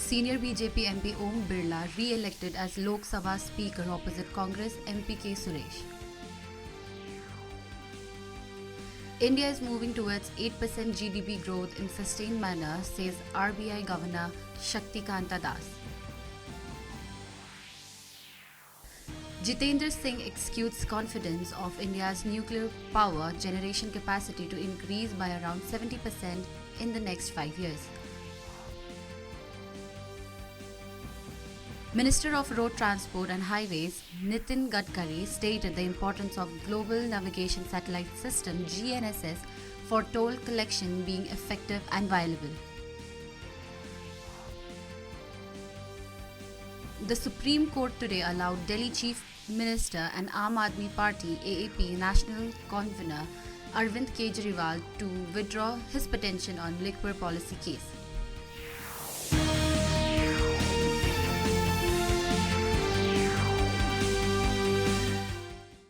Senior BJP MP Om Birla re-elected as Lok Sabha Speaker opposite Congress MP K. Suresh. India is moving towards 8% GDP growth in sustained manner, says RBI Governor Shaktikanta Das. Jitendra Singh exudes confidence of India's nuclear power generation capacity to increase by around 70% in the next 5 years. Minister of Road Transport and Highways Nitin Gadkari stated the importance of Global Navigation Satellite System GNSS for toll collection being effective and viable. The Supreme Court today allowed Delhi Chief Minister and Aam Aadmi Party AAP National Convener Arvind Kejriwal to withdraw his petition on liquor policy case.